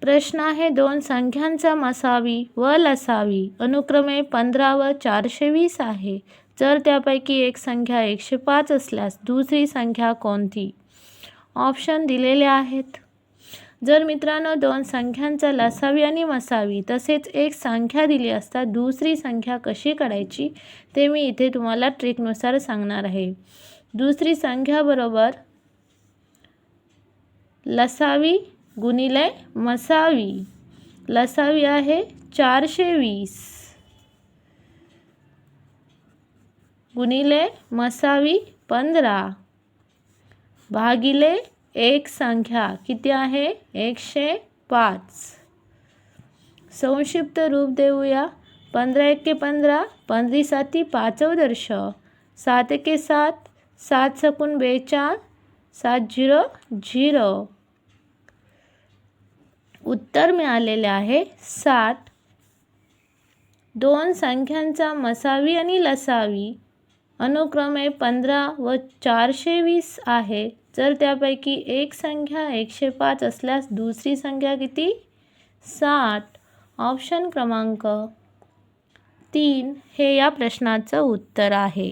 प्रश्न आहे, दोन संख्यांचा मसावी व लसावी अनुक्रमे 15 व 420 आहे. जर त्यापैकी एक संख्या 105 असल्यास दुसरी संख्या कोणती? ऑप्शन दिलेले आहेत. जर मित्रांनो दोन संख्यांचा लसावी आणि मसावी तसेच एक संख्या दिली असता दुसरी संख्या कशी काढायची ते मी इथे तुम्हाला ट्रिकनुसार सांगणार आहे. दुसरी संख्या बरोबर लसावी गुणिले मसावी. लसावी आहे 420 गुणिले मसावी 15 भागिले एक संख्या किती आहे 105. संक्षिप्त रूप देऊया. 15 एके 15, 15 साती 5 वर्ष, 7 एके 7, 7 सकून 42, 7 0 0. उत्तर मिळालेले आहे 60. दोन संख्यांचा मसावी आणि लसावी अनुक्रमे 15 व 420 आहे. जर त्यापैकी एक संख्या 105 असल्यास दुसरी संख्या किती 60. ऑप्शन क्रमांक 3 हे या प्रश्नाचं उत्तर आहे.